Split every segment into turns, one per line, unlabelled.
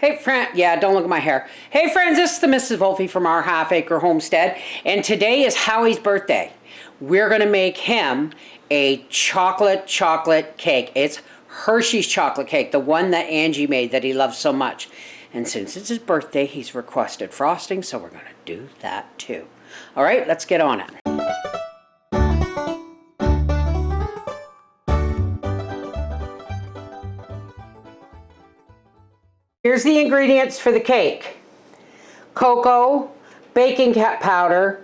Hey friend, yeah, don't look at my hair. Hey friends, this is the Mrs. Volfie from Our Half Acre Homestead, and today is Howie's birthday. We're gonna make him a chocolate cake. It's Hershey's chocolate cake, the one that Angie made that he loves so much. And since it's his birthday, he's requested frosting, so we're gonna do that too. All right, let's get on it. Here's the ingredients for the cake. Cocoa, baking powder,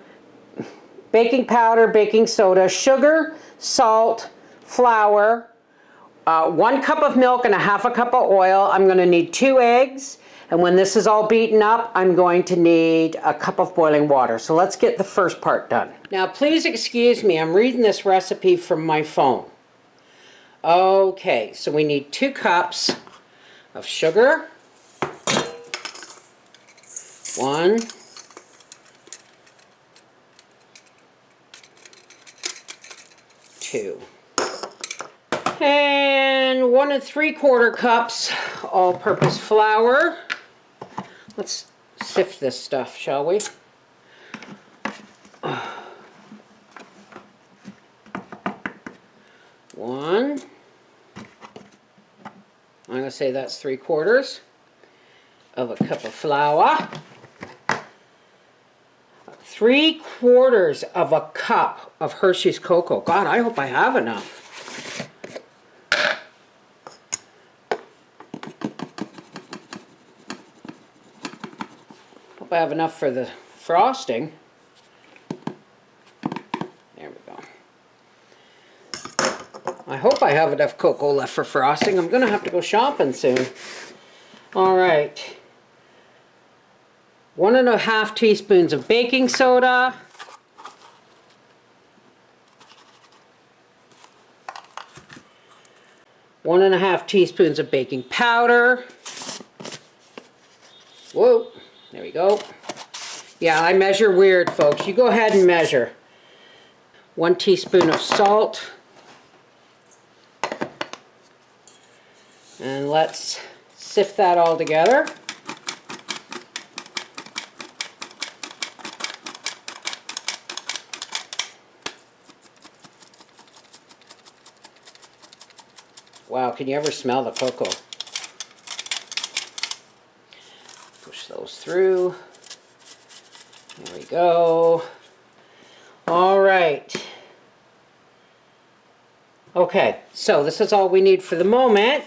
baking soda, sugar, salt, flour, 1 cup of milk and 1/2 cup of oil. I'm going to need 2 eggs, and when this is all beaten up, I'm going to need 1 cup of boiling water. So let's get the first part done. Now please excuse me, I'm reading this recipe from my phone. Okay, so we need 2 cups of sugar. 1, 2, and 1 3/4 cups all-purpose flour. Let's sift this stuff, shall we? One. I'm going to say that's 3/4 of a cup of flour. 3/4 of a cup of Hershey's cocoa. God, I hope I have enough. Hope I have enough for the frosting. There we go. I hope I have enough cocoa left for frosting. I'm going to have to go shopping soon. All right. 1 1/2 teaspoons of baking soda. 1 1/2 teaspoons of baking powder. Whoa, there we go. Yeah, I measure weird, folks. You go ahead and measure. 1 teaspoon of salt. And let's sift that all together. Wow, can you ever smell the cocoa? Push those through. There we go. All right. Okay, so this is all we need for the moment.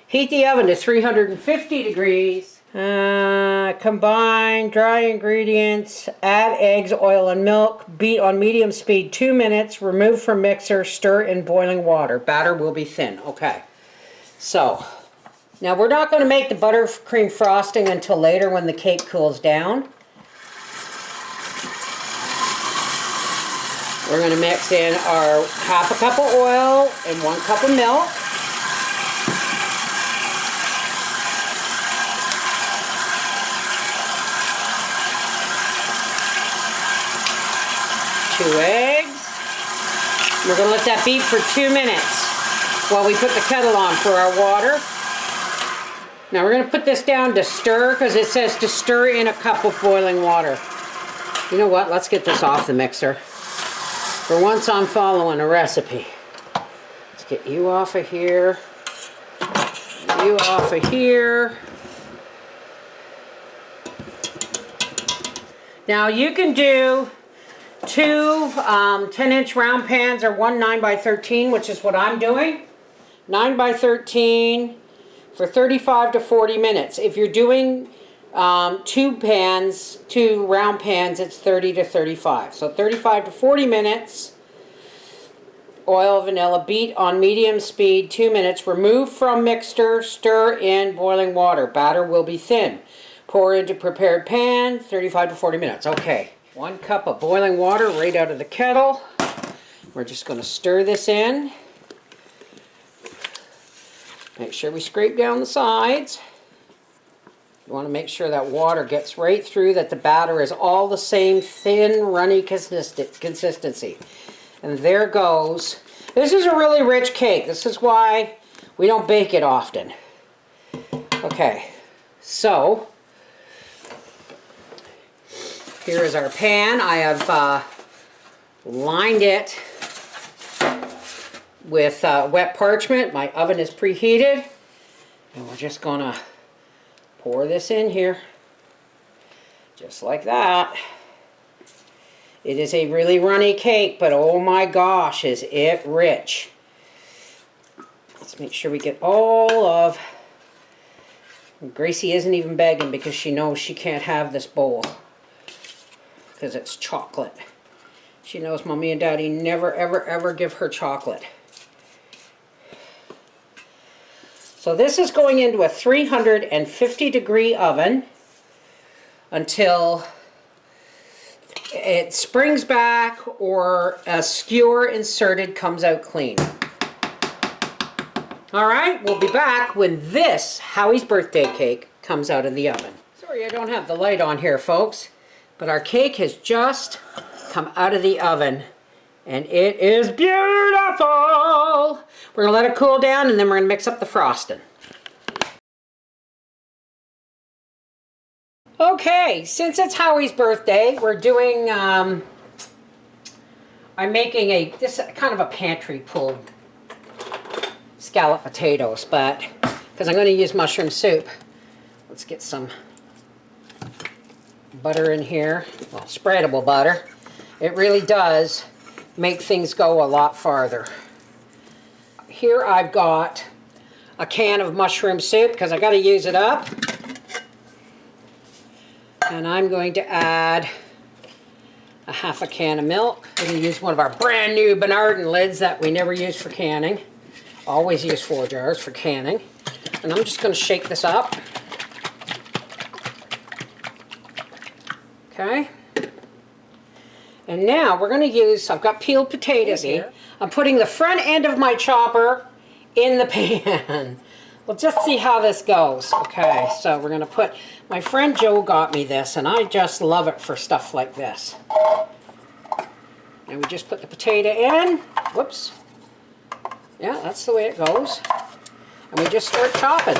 Heat the oven to 350 degrees. Combine dry ingredients, add eggs, oil, and milk. Beat on medium speed 2 minutes. Remove from mixer, stir in boiling water. Batter will be thin. Okay. So, now we're not going to make the buttercream frosting until later when the cake cools down. We're going to mix in our 1/2 cup of oil and 1 cup of milk. Two eggs. We're going to let that beat for 2 minutes while we put the kettle on for our water. Now we're going to put this down to stir because it says to stir in 1 cup of boiling water. You know what? Let's get this off the mixer. For once I'm following a recipe. Let's get you off of here. You off of here. Now you can do 2 10-inch round pans or 1 9x13, which is what I'm doing. 9x13 for 35 to 40 minutes. If you're doing 2 round pans, it's 30 to 35. So 35 to 40 minutes. Oil, vanilla, beat on medium speed 2 minutes. Remove from mixer, stir in boiling water. Batter will be thin. Pour into prepared pan, 35 to 40 minutes. Okay. 1 cup of boiling water right out of the kettle. We're just going to stir this in. Make sure we scrape down the sides. You want to make sure that water gets right through, that the batter is all the same thin, runny consistency. And there goes. This is a really rich cake. This is why we don't bake it often. Okay, So, here is our pan. I have lined it with wet parchment. My oven is preheated. And we're just gonna pour this in here. Just like that. It is a really runny cake, but oh my gosh, is it rich. Let's make sure we get all of... Gracie isn't even begging because she knows she can't have this bowl because it's chocolate. She knows Mommy and Daddy never, ever, ever give her chocolate. So this is going into a 350-degree oven until it springs back or a skewer inserted comes out clean. Alright, we'll be back when this Howie's birthday cake comes out of the oven. Sorry I don't have the light on here, folks, but our cake has just come out of the oven and it is beautiful! We're going to let it cool down and then we're going to mix up the frosting. Okay, since it's Howie's birthday, we're doing, I'm making this kind of a pantry pulled scalloped potatoes, but because I'm going to use mushroom soup, let's get some butter in here. Well, spreadable butter. It really does make things go a lot farther. Here I've got a can of mushroom soup because I got to use it up. And I'm going to add a half a can of milk. We're going to use one of our brand new Bernardin lids that we never use for canning. Always use 4 jars for canning. And I'm just going to shake this up. Okay. And now we're going to use, I've got peeled potatoes here. I'm putting the front end of my chopper in the pan. We'll just see how this goes. Okay, so we're going to put, my friend Joe got me this and I just love it for stuff like this. And we just put the potato in. Whoops. Yeah, that's the way it goes. And we just start chopping.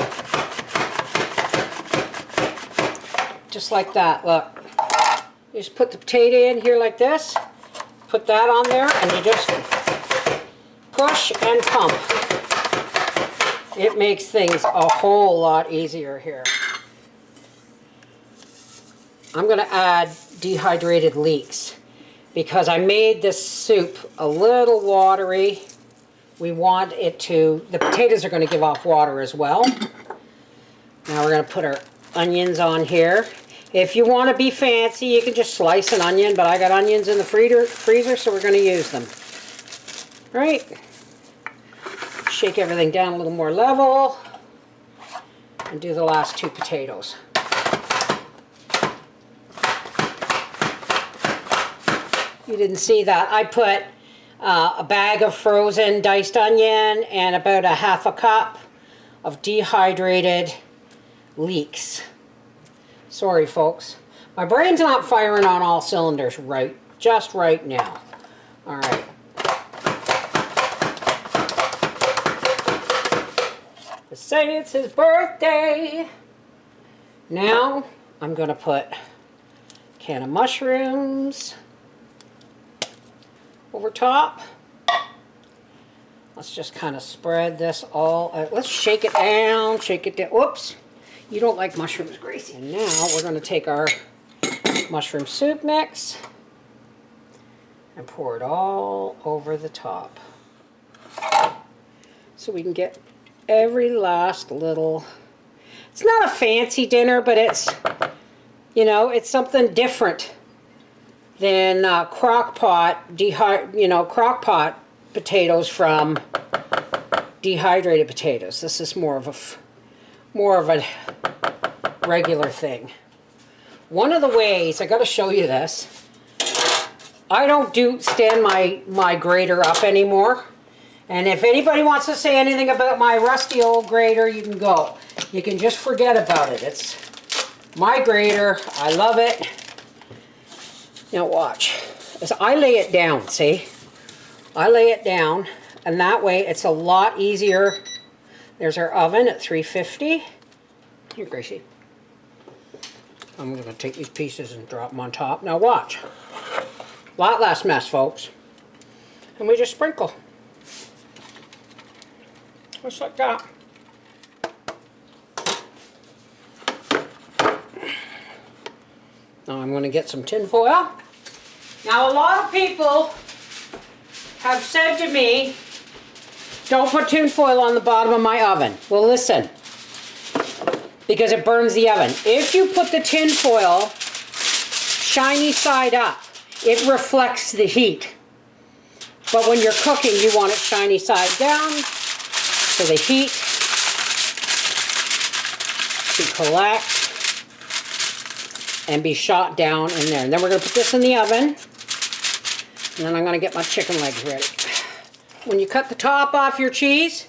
Just like that, look. You just put the potato in here like this. Put that on there and you just push and pump. It makes things a whole lot easier here. I'm going to add dehydrated leeks because I made this soup a little watery. We want it to, the potatoes are going to give off water as well. Now we're going to put our onions on here. If you want to be fancy, you can just slice an onion, but I got onions in the freezer, so we're going to use them. Right? Shake everything down a little more level and do the last 2 potatoes. You didn't see that. I put a bag of frozen diced onion and about a half a cup of dehydrated leeks. Sorry folks, my brain's not firing on all cylinders just right now. All right. Let's say it's his birthday. Now I'm going to put a can of mushrooms over top. Let's just kind of spread this all out. Let's shake it down, shake it down. Whoops, you don't like mushrooms, Gracie. And now we're going to take our mushroom soup mix and pour it all over the top. So we can get every last little... It's not a fancy dinner, but it's, you know, it's something different than crock-pot potatoes from dehydrated potatoes. This is more of a regular thing. One of the ways, I got to show you this. I don't stand my grater up anymore. And if anybody wants to say anything about my rusty old grater, you can go. You can just forget about it. It's my grater. I love it. Now watch. As I lay it down, see? I lay it down, and that way it's a lot easier. There's our oven at 350. Here, Gracie. I'm going to take these pieces and drop them on top. Now watch. A lot less mess, folks. And we just sprinkle. Just like that. Now I'm going to get some tin foil. Now a lot of people have said to me, don't put tin foil on the bottom of my oven. Well, listen, because it burns the oven. If you put the tin foil shiny side up, it reflects the heat. But when you're cooking, you want it shiny side down for the heat to collect and be shot down in there. And then we're going to put this in the oven. And then I'm going to get my chicken legs ready. When you cut the top off your cheese,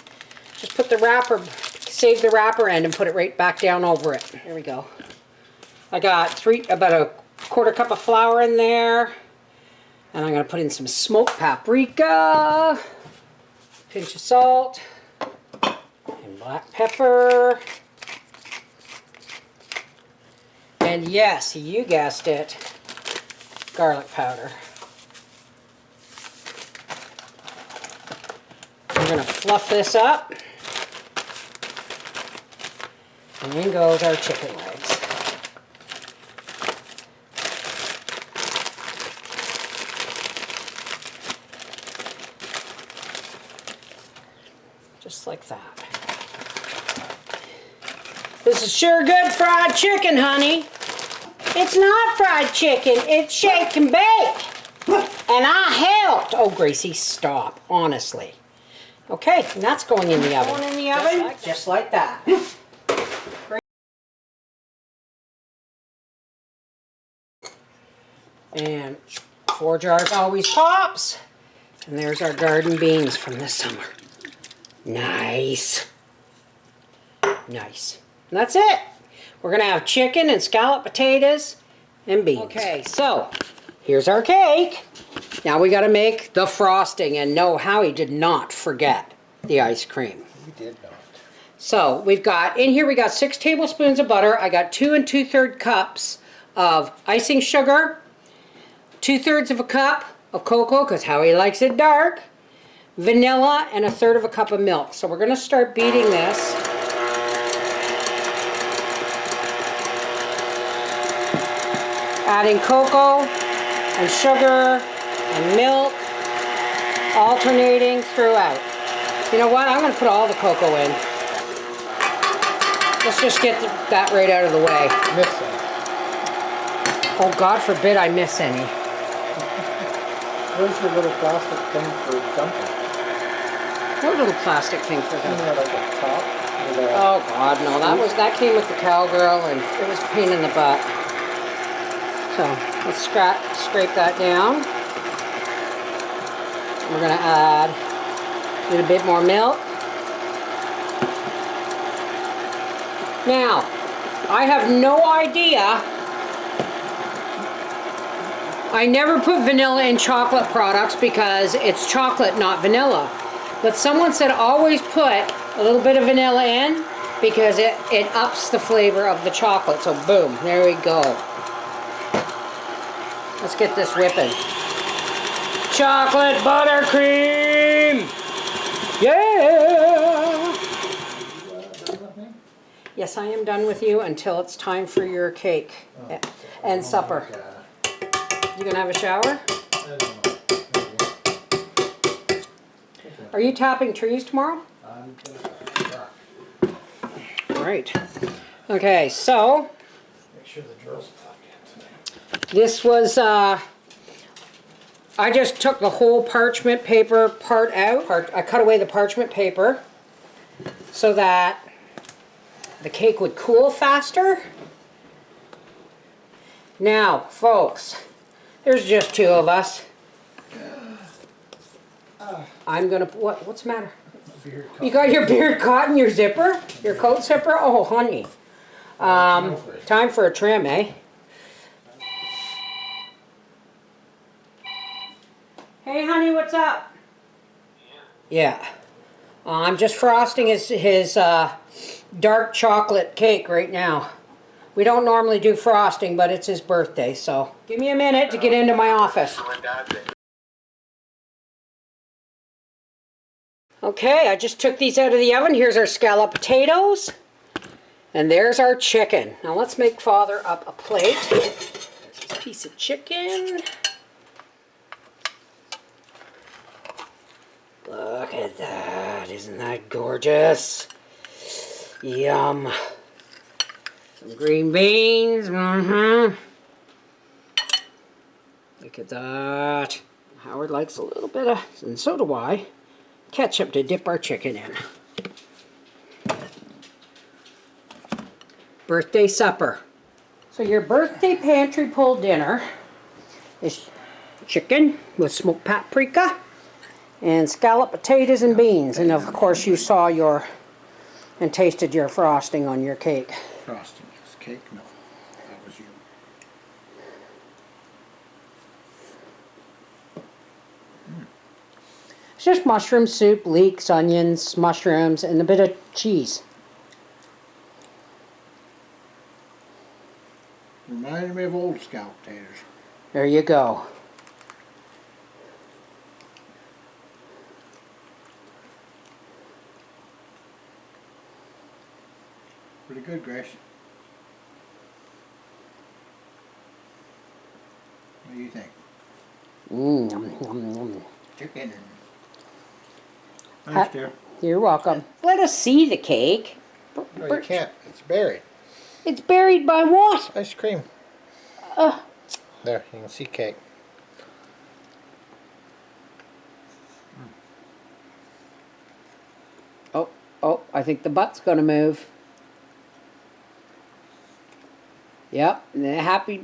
just put the wrapper, save the wrapper end and put it right back down over it. There we go. I got about a quarter cup of flour in there. And I'm going to put in some smoked paprika, pinch of salt, and black pepper. And yes, you guessed it, garlic powder. We're going to fluff this up. And in goes our chicken legs. Just like that. This is sure good fried chicken, honey. It's not fried chicken, it's shake and bake. And I helped. Oh, Gracie, stop, honestly. Okay, and that's going in the oven. Going in the oven, just like that. And 4 jars always pops. And there's our garden beans from this summer. Nice. Nice. And that's it. We're going to have chicken and scalloped potatoes and beans. Okay, so here's our cake. Now we got to make the frosting. And no, Howie did not forget the ice cream.
We did not.
So we've got, in here we got 6 tablespoons of butter. I got 2 2/3 cups of icing sugar. 2/3 of a cup of cocoa, because Howie likes it dark. Vanilla, and 1/3 of a cup of milk. So we're going to start beating this. Adding cocoa and sugar and milk, alternating throughout. You know what? I'm going to put all the cocoa in. Let's just get that right out of the way.
Miss some.
Oh, God forbid I miss any.
Where's your little plastic thing for dumping?
What little plastic thing for
Isn't
that?
that like a top?
Oh God, no! That came with the cowgirl, and it was a pain in the butt. So let's scrape that down. We're gonna add a little bit more milk. Now, I have no idea. I never put vanilla in chocolate products because it's chocolate, not vanilla. But someone said always put a little bit of vanilla in because it ups the flavor of the chocolate. So boom, there we go. Let's get this whipping. Chocolate buttercream! Yeah! Yes, I am done with you until it's time for your cake and supper. You gonna have a shower? Are you tapping trees tomorrow? Right. Okay, so
Make sure the drill's plugged in today.
this was, I just took the whole parchment paper part out. I cut away the parchment paper so that the cake would cool faster. Now, folks, there's just 2 of us. I'm gonna, what's the matter? You got your beard caught in your zipper? Your coat zipper? Oh, honey. Time for a trim, eh? Hey, honey, what's up? Yeah. I'm just frosting his dark chocolate cake right now We don't normally do frosting, but it's his birthday, so give me a minute to get into my office. Okay, I just took these out of the oven. Here's our scalloped potatoes. And there's our chicken. Now let's make Father up a plate. There's this piece of chicken. Look at that. Isn't that gorgeous? Yum. Some green beans. Look at that. Howard likes a little bit of, and so do I, ketchup to dip our chicken in. Birthday supper. So your birthday pantry pull dinner is chicken with smoked paprika and scalloped potatoes and beans. And of course you saw your and tasted your frosting on your cake.
Frosting, yes. Cake, no. That was you.
It's just mushroom soup, leeks, onions, mushrooms, and a bit of cheese.
Reminded me of old scalloped potatoes.
There you go.
Pretty good, Grace. What do you think? Chicken. Thanks, dear.
You're welcome. Let us see the cake.
No, you can't. It's buried.
It's buried by what?
Ice cream. There, you can see cake.
Oh, I think the butt's gonna move. Yep, and then happy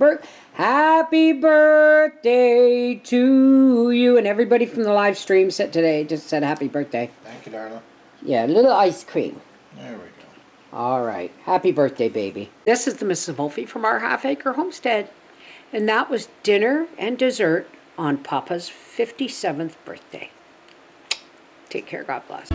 birthday to you, and everybody from the live stream said today just said happy birthday.
Thank you, darling.
Yeah, a little ice cream.
There we go.
All right, happy birthday, baby. This is the Mrs. Volfie from Our Half Acre Homestead, and that was dinner and dessert on Papa's 57th birthday. Take care, God bless.